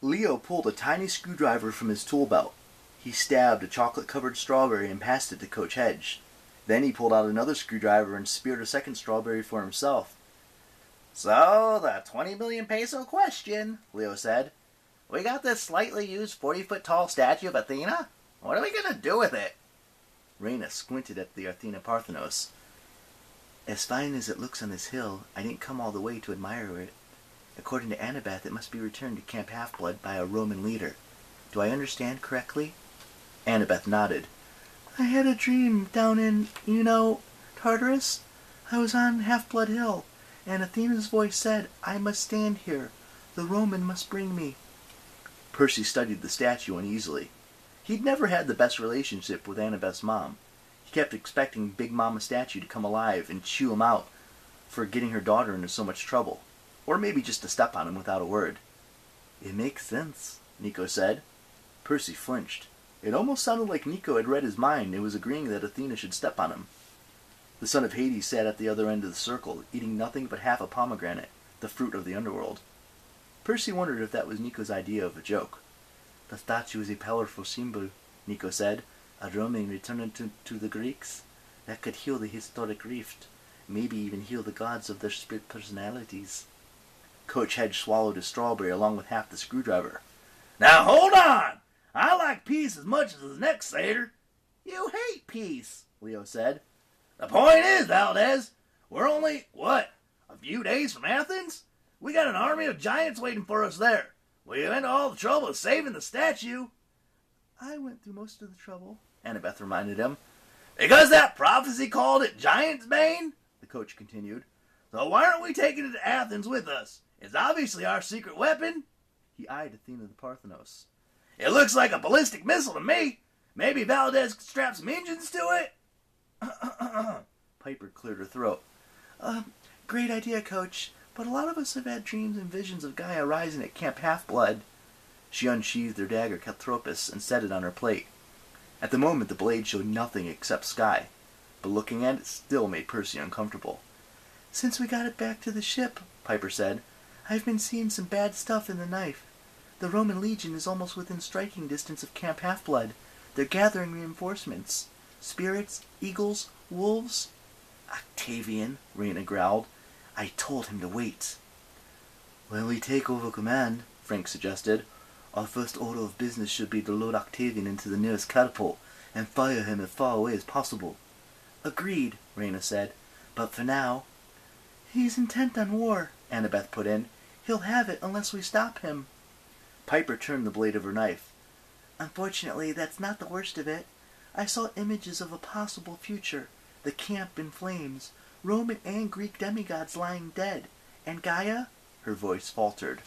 Leo pulled a tiny screwdriver from his tool belt. He stabbed a chocolate-covered strawberry and passed it to Coach Hedge. Then he pulled out another screwdriver and speared a second strawberry for himself. "So, the 20 million peso question," Leo said. "We got this slightly used 40-foot-tall statue of Athena. What are we going to do with it?" Reina squinted at the Athena Parthenos. "As fine as it looks on this hill, I didn't come all the way to admire it. According to Annabeth, it must be returned to Camp Half-Blood by a Roman leader. Do I understand correctly?" Annabeth nodded. "I had a dream down in, Tartarus. I was on Half-Blood Hill, and Athena's voice said, 'I must stand here. The Roman must bring me.'" Percy studied the statue uneasily. He'd never had the best relationship with Annabeth's mom. He kept expecting Big Mama Statue to come alive and chew him out for getting her daughter into so much trouble. Or maybe just to step on him without a word. "It makes sense," Nico said. Percy flinched. It almost sounded like Nico had read his mind and was agreeing that Athena should step on him. The son of Hades sat at the other end of the circle, eating nothing but half a pomegranate, the fruit of the underworld. Percy wondered if that was Nico's idea of a joke. "The statue is a powerful symbol," Nico said. "A Roman returning to the Greeks. That could heal the historic rift. Maybe even heal the gods of their split personalities." Coach Hedge swallowed his strawberry along with half the screwdriver. "Now hold on! I like peace as much as the next satyr." "You hate peace," Leo said. "The point is, Valdez, we're only, a few days from Athens? We got an army of giants waiting for us there. We went to all the trouble of saving the statue." "I went through most of the trouble," Annabeth reminded him. "Because that prophecy called it Giant's Bane?" the coach continued. "So why aren't we taking it to Athens with us? It's obviously our secret weapon." He eyed Athena the Parthenos. "It looks like a ballistic missile to me. Maybe Valdez could strap some engines to it?" Piper cleared her throat. Great idea, Coach, but a lot of us have had dreams and visions of Gaia rising at Camp Half-Blood." She unsheathed her dagger Calthropus and set it on her plate. At the moment the blade showed nothing except sky, but looking at it still made Percy uncomfortable. "Since we got it back to the ship," Piper said, "I've been seeing some bad stuff in the knife. The Roman Legion is almost within striking distance of Camp Half-Blood. They're gathering reinforcements. Spirits, eagles, wolves." "Octavian," Reina growled. "I told him to wait." "When we take over command," Frank suggested, "our first order of business should be to load Octavian into the nearest catapult and fire him as far away as possible." "Agreed," Reina said. "But for now—" "He's intent on war," Annabeth put in. "He'll have it unless we stop him." Piper turned the blade of her knife. "Unfortunately, that's not the worst of it. I saw images of a possible future. The camp in flames. Roman and Greek demigods lying dead. And Gaia?" Her voice faltered.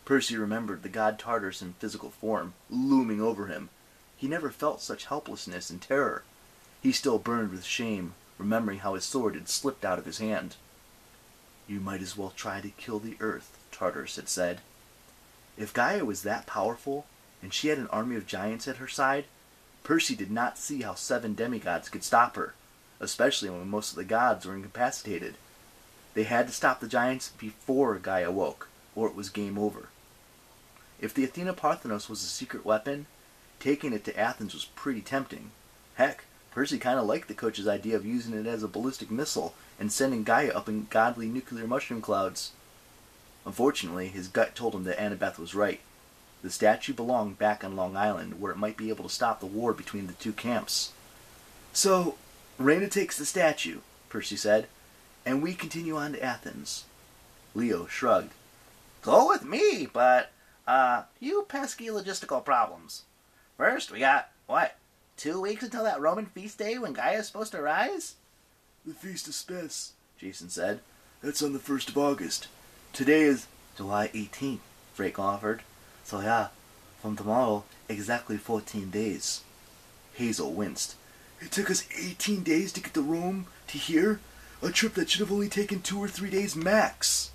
Percy remembered the god Tartarus in physical form, looming over him. He never felt such helplessness and terror. He still burned with shame, remembering how his sword had slipped out of his hand. "You might as well try to kill the earth," Tartarus had said. If Gaia was that powerful, and she had an army of giants at her side, Percy did not see how 7 demigods could stop her, especially when most of the gods were incapacitated. They had to stop the giants before Gaia woke, or it was game over. If the Athena Parthenos was a secret weapon, taking it to Athens was pretty tempting. Heck, Percy kind of liked the coach's idea of using it as a ballistic missile and sending Gaia up in godly nuclear mushroom clouds. Unfortunately, his gut told him that Annabeth was right. The statue belonged back on Long Island, where it might be able to stop the war between the two camps. "So, Reina takes the statue," Percy said, "and we continue on to Athens." Leo shrugged. "Go with me, but, few pesky logistical problems. First, we got, 2 weeks until that Roman feast day when Gaia's supposed to rise?" "The Feast of Spes," Jason said. "That's on the 1st of August. Today is "July 18th, Frank offered. "So yeah, from tomorrow, exactly 14 days. Hazel winced. "It took us 18 days to get to Rome, to here? A trip that should have only taken 2 or 3 days max."